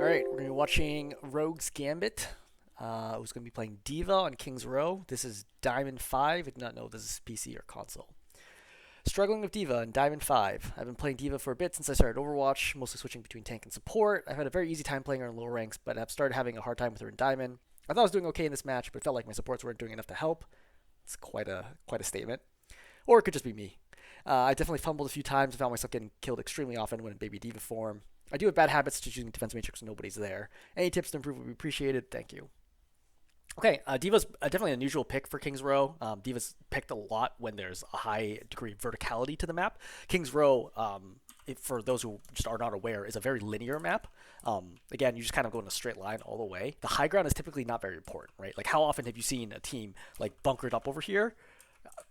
Alright, we're going to be watching Rogue's Gambit, who's going to be playing D.Va on King's Row. This is Diamond 5. I do not know if this is PC or console. Struggling with D.Va in Diamond 5. I've been playing D.Va for a bit since I started Overwatch, mostly switching between tank and support. I've had a very easy time playing her in lower ranks, but I've started having a hard time with her in Diamond. I thought I was doing okay in this match, but it felt like my supports weren't doing enough to help. It's quite a statement. Or it could just be me. I definitely fumbled a few times and found myself getting killed extremely often when in baby D.Va form. I do have bad habits to choosing defense matrix when nobody's there. Any tips to improve would be appreciated. Thank you. Okay, D.Va's definitely an unusual pick for King's Row. D.Va's picked a lot when there's a high degree of verticality to the map. King's Row, for those who just are not aware, is a very linear map. Again, you just kind of go in a straight line all the way. The high ground is typically not very important, right? Like, how often have you seen a team like bunkered up over here?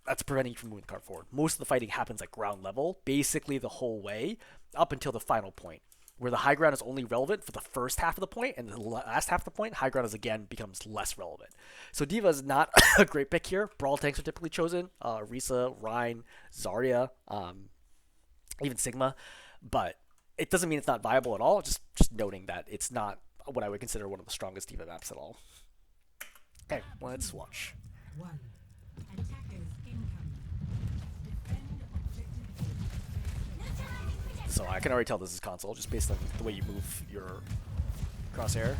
That's preventing you from moving the card forward. Most of the fighting happens at ground level, basically the whole way up until the final point, where the high ground is only relevant for the first half of the point, and the last half of the point, high ground is again becomes less relevant. So D.Va is not a great pick here. Brawl tanks are typically chosen. Risa, Rein, Zarya, even Sigma. But it doesn't mean it's not viable at all. Just noting that it's not what I would consider one of the strongest D.Va maps at all. Okay, let's watch. So I can already tell this is console, just based on the way you move your crosshair.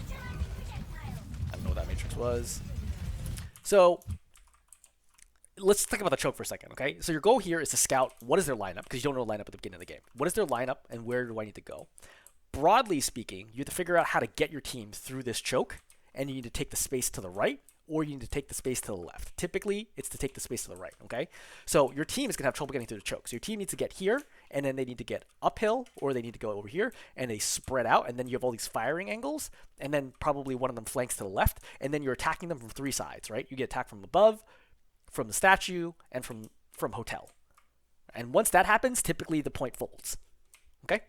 I don't know what that matrix was. So let's think about the choke for a second, okay? So your goal here is to scout what is their lineup, because you don't know the lineup at the beginning of the game. What is their lineup, and where do I need to go? Broadly speaking, you have to figure out how to get your team through this choke, and you need to take the space to the right, or you need to take the space to the left. Typically, it's to take the space to the right, okay? So your team is going to have trouble getting through the choke. So your team needs to get here, and then they need to get uphill, or they need to go over here, and they spread out, and then you have all these firing angles, and then probably one of them flanks to the left, and then you're attacking them from three sides, right? You get attacked from above, from the statue, and from hotel. And once that happens, typically the point folds, okay?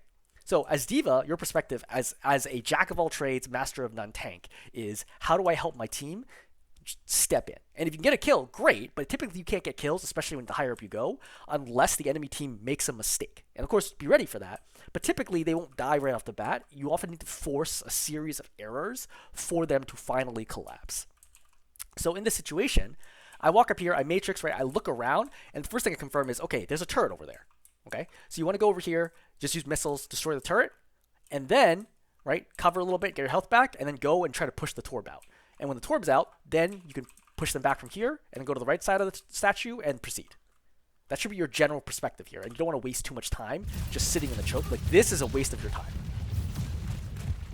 So as D.Va, your perspective as a jack of all trades, master of none tank is, how do I help my team step in? And if you can get a kill, great, but typically you can't get kills, especially when the higher up you go, unless the enemy team makes a mistake. And of course, be ready for that. But typically they won't die right off the bat. You often need to force a series of errors for them to finally collapse. So in this situation, I walk up here, I matrix, right? I look around, and the first thing I confirm is, okay, there's a turret over there. Okay, so you want to go over here, just use missiles, destroy the turret, and then, right, cover a little bit, get your health back, and then go and try to push the Torb out. And when the Torb's out, then you can push them back from here and then go to the right side of the statue and proceed. That should be your general perspective here. And you don't want to waste too much time just sitting in the choke. Like, this is a waste of your time.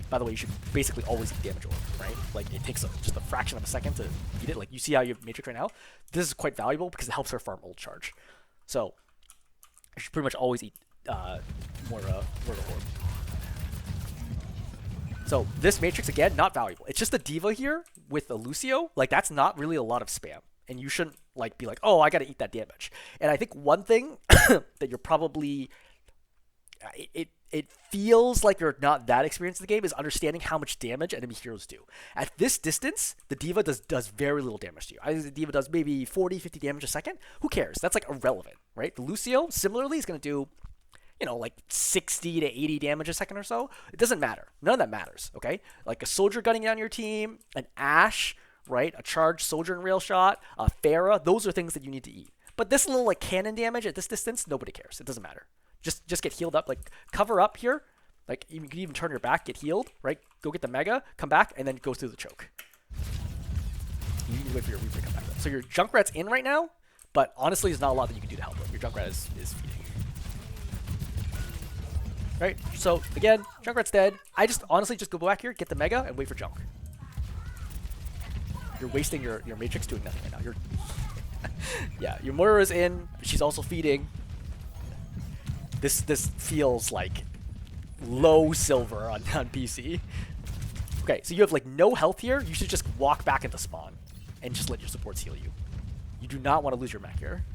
By the way, you should basically always eat damage orb, right? Like, it takes just a fraction of a second to eat it. Like, you see how you have Matrix right now? This is quite valuable because it helps her farm ult charge. So, you should pretty much always eat more orb. So this matrix, again, not valuable. It's just a D.Va here with a Lucio. Like, that's not really a lot of spam. And you shouldn't like be like, oh, I got to eat that damage. And I think one thing that you're probably... It feels like you're not that experienced in the game is understanding how much damage enemy heroes do. At this distance, the D.Va does very little damage to you. I think the D.Va does maybe 40, 50 damage a second. Who cares? That's like irrelevant, right? The Lucio, similarly, is going to do... like 60 to 80 damage a second or so. It doesn't matter. None of that matters, okay? Like a soldier gunning down your team, an Ashe, right? A charged soldier and rail shot, a Pharah, those are things that you need to eat. But this little like cannon damage at this distance, nobody cares. It doesn't matter. Just get healed up, like cover up here. Like you can even turn your back, get healed, right? Go get the Mega, come back, and then go through the choke. You need to wait for your Reaper to come back up. So your Junkrat's in right now, but honestly, there's not a lot that you can do to help him. Your Junkrat is feeding. Right, so again, Junkrat's dead. I just honestly just go back here, get the Mega, and wait for Junk. You're wasting your Matrix doing nothing right now. You're yeah, your Moira's in. She's also feeding. This feels like low silver on PC. Okay, so you have like no health here. You should just walk back into spawn and just let your supports heal you. You do not want to lose your mech here.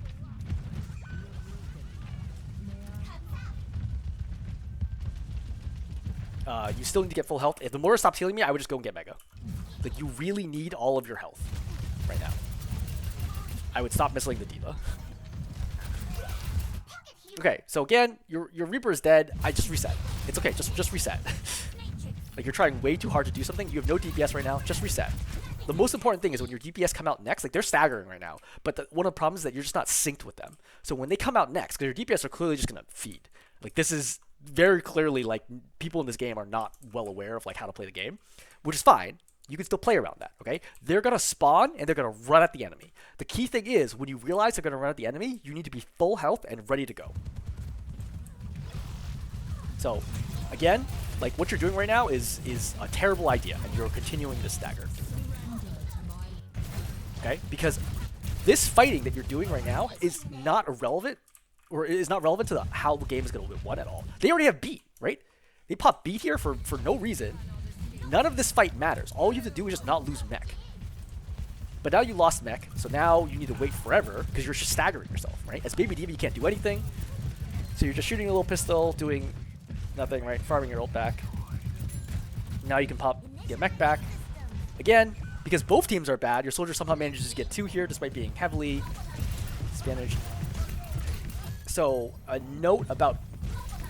You still need to get full health. If the Moira stops healing me, I would just go and get Mega. Like, you really need all of your health right now. I would stop missing the D.Va. Okay, so again, your Reaper is dead. I just reset. It's okay, just reset. Like you're trying way too hard to do something. You have no DPS right now. Just reset. The most important thing is when your DPS come out next, like they're staggering right now, but one of the problems is that you're just not synced with them. So when they come out next, because your DPS are clearly just gonna feed. Like this is very clearly like people in this game are not well aware of like how to play the game, which is fine. You can still play around that, okay? They're gonna spawn and they're gonna run at the enemy. The key thing is when you realize they're gonna run at the enemy, you need to be full health and ready to go. So again, like what you're doing right now is a terrible idea, and you're continuing to stagger. Okay, because this fighting that you're doing right now is not irrelevant, or is not relevant to how the game is going to be won at all. They already have beat, right? They pop beat here for no reason. None of this fight matters. All you have to do is just not lose mech. But now you lost mech, so now you need to wait forever because you're just staggering yourself, right? As Baby D.Va, you can't do anything. So you're just shooting a little pistol, doing nothing, right? Farming your ult back. Now you can get mech back. Again, because both teams are bad, your soldier somehow manages to get 2 here despite being heavily Spanish. So a note about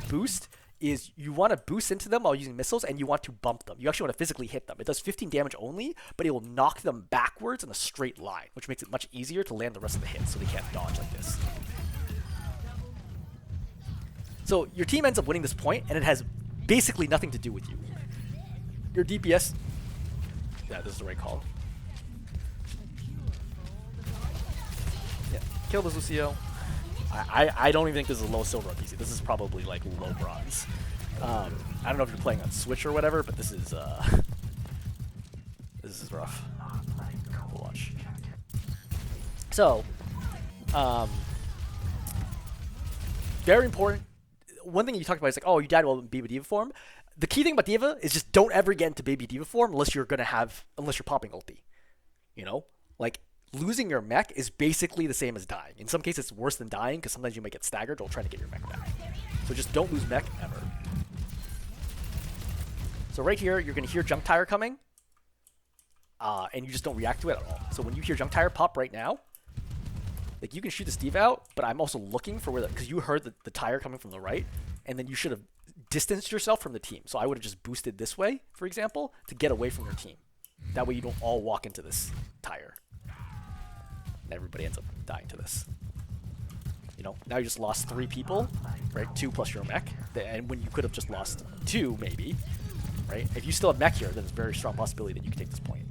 boost is you want to boost into them while using missiles, and you want to bump them. You actually want to physically hit them. It does 15 damage only, but it will knock them backwards in a straight line, which makes it much easier to land the rest of the hits so they can't dodge like this. So your team ends up winning this point, and it has basically nothing to do with you. Your DPS... Yeah, this is the right call. Yeah, kill the Lucio. I don't even think this is a low silver on PC. This is probably like low bronze. I don't know if you're playing on Switch or whatever, but this is rough. We'll watch. So, very important. One thing you talked about is like, oh, you died while in Baby D.Va form. The key thing about D.Va is just don't ever get into Baby D.Va form unless you're popping ulti. You know, like losing your mech is basically the same as dying. In some cases, it's worse than dying because sometimes you might get staggered while trying to get your mech back. So just don't lose mech ever. So right here, you're gonna hear junk tire coming, and you just don't react to it at all. So when you hear junk tire pop right now, like you can shoot this D.Va out, but I'm also looking for where because you heard the tire coming from the right, and then you should have distanced yourself from the team. So I would have just boosted this way, for example, to get away from your team. That way you don't all walk into this tire. And everybody ends up dying to this. You know, now you just lost 3 people, right? 2 plus your mech. And when you could have just lost 2, maybe, right? If you still have mech here, then there's a very strong possibility that you can take this point.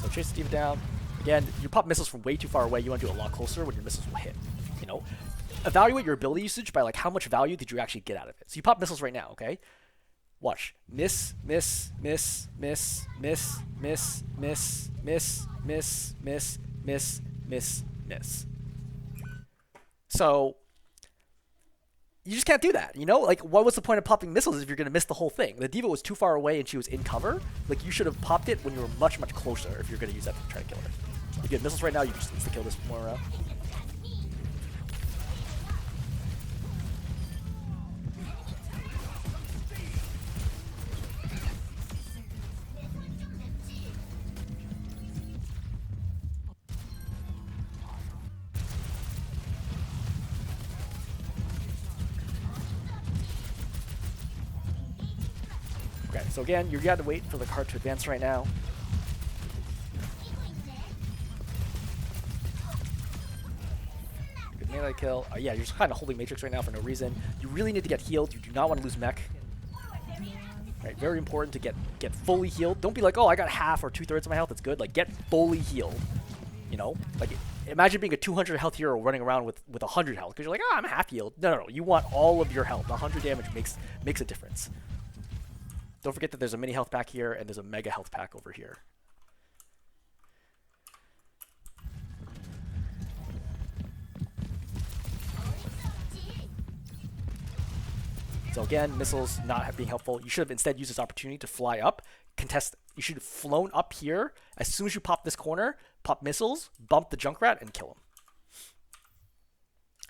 So chase the D.Va down. Again, you pop missiles from way too far away. You want to do it a lot closer when your missiles will hit. You know, evaluate your ability usage by like how much value did you actually get out of it. So you pop missiles right now, okay? Watch. Miss, miss, miss, miss, miss, miss, miss, miss, miss, miss, miss, miss, miss. So you just can't do that, you know? Like, what was the point of popping missiles if you're going to miss the whole thing? The D.Va was too far away and she was in cover. Like, you should have popped it when you were much, much closer if you're going to use that to try to kill her. If you get missiles right now, you just insta-kill this more around. Okay, so again, you got to wait for the card to advance right now. Good melee kill. Yeah, you're just kind of holding Matrix right now for no reason. You really need to get healed. You do not want to lose mech. Right, very important to get fully healed. Don't be like, oh, I got half or 2/3 of my health. It's good. Like, get fully healed. You know, like imagine being a 200 health hero running around with 100 health because you're like, oh, I'm half healed. No. You want all of your health. 100 damage makes a difference. Don't forget that there's a mini health pack here and there's a mega health pack over here. So again, missiles not being helpful. You should have instead used this opportunity to fly up, contest. You should have flown up here. As soon as you pop this corner, pop missiles, bump the Junkrat, and kill him.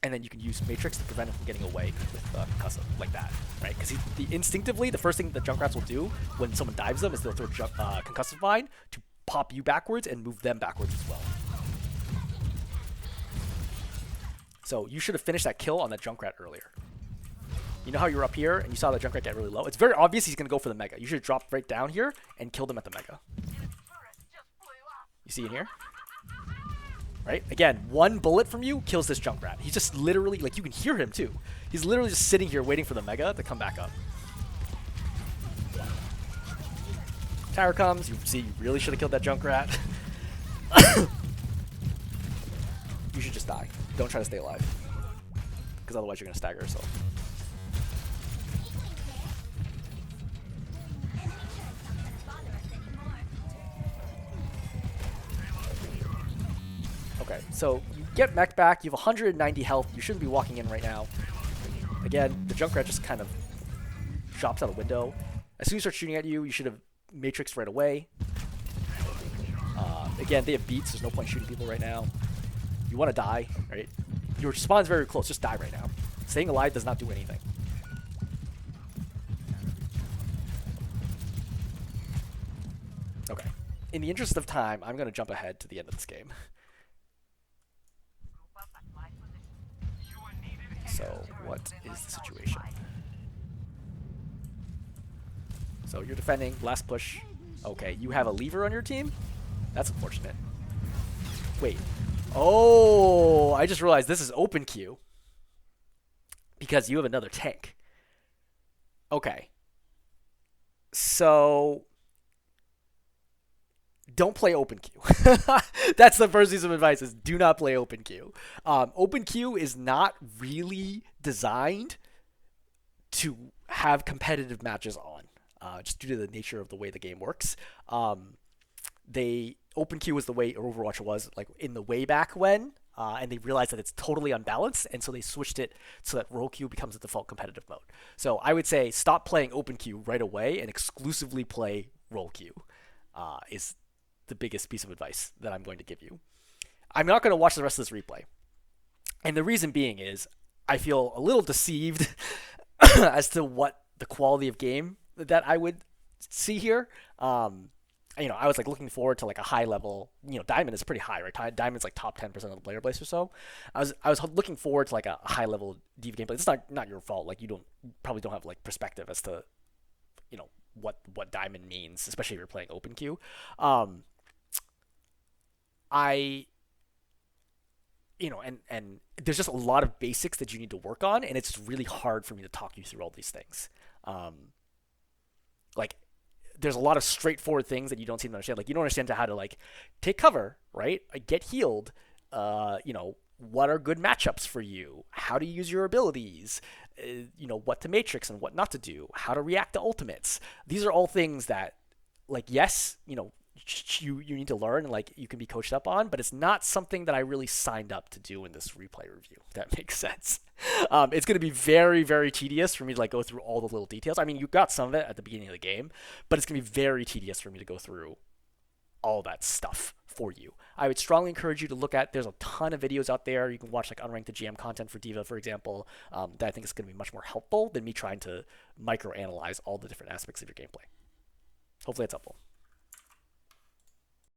and then you can use Matrix to prevent him from getting away with concussive like that, right? Because instinctively, the first thing that Junkrats will do when someone dives them is they'll throw concussive vine to pop you backwards and move them backwards as well. So you should have finished that kill on that Junkrat earlier. You know how you were up here and you saw the Junkrat get really low? It's very obvious he's going to go for the Mega. You should have dropped right down here and killed him at the Mega. You see in here? Right? Again, one bullet from you kills this Junkrat. He's just literally, like, you can hear him too. He's literally just sitting here waiting for the Mega to come back up. Tower comes. You see, you really should have killed that Junkrat. You should just die. Don't try to stay alive. Because otherwise you're going to stagger yourself. Okay, so you get mech back, you have 190 health, you shouldn't be walking in right now. Again, the Junkrat just kind of drops out a window. As soon as he starts shooting at you, you should have Matrixed right away. Again, they have beats, there's no point shooting people right now. You want to die, right? Your spawn's very close, just die right now. Staying alive does not do anything. Okay. In the interest of time, I'm going to jump ahead to the end of this game. So, what is the situation? So, you're defending, last push. Okay, you have a lever on your team? That's unfortunate. Wait. Oh, I just realized this is open queue. Because you have another tank. Okay. So, don't play open queue. That's the first piece of advice, is do not play open queue. Open queue is not really designed to have competitive matches on, just due to the nature of the way the game works. Open queue was the way Overwatch was, like, in the way back when, and they realized that it's totally unbalanced, and so they switched it so that role queue becomes the default competitive mode. So I would say stop playing open queue right away and exclusively play role queue. Is the biggest piece of advice that I'm going to give you. I'm not going to watch the rest of this replay. And the reason being is I feel a little deceived as to what the quality of game that I would see here. I was like looking forward to like a high level, Diamond is pretty high, right? Diamond's like top 10% of the player base or so. I was looking forward to like a high level D.Va gameplay. It's not your fault. Like you probably don't have like perspective as to, what Diamond means, especially if you're playing open queue. And there's just a lot of basics that you need to work on, and it's really hard for me to talk you through all these things. Like, there's a lot of straightforward things that you don't seem to understand. Like, you don't understand how to, like, take cover, right? Get healed. What are good matchups for you? How to use your abilities? What to matrix and what not to do? How to react to ultimates? These are all things that, like, yes, you need to learn and like you can be coached up on, but it's not something that I really signed up to do in this replay review, if that makes sense. It's going to be very, very tedious for me to like go through all the little details. I mean, you got some of it at the beginning of the game, but it's going to be very tedious for me to go through all that stuff for you. I would strongly encourage you to look at, there's a ton of videos out there. You can watch like unranked GM content for D.Va, for example, that I think is going to be much more helpful than me trying to microanalyze all the different aspects of your gameplay. Hopefully that's helpful.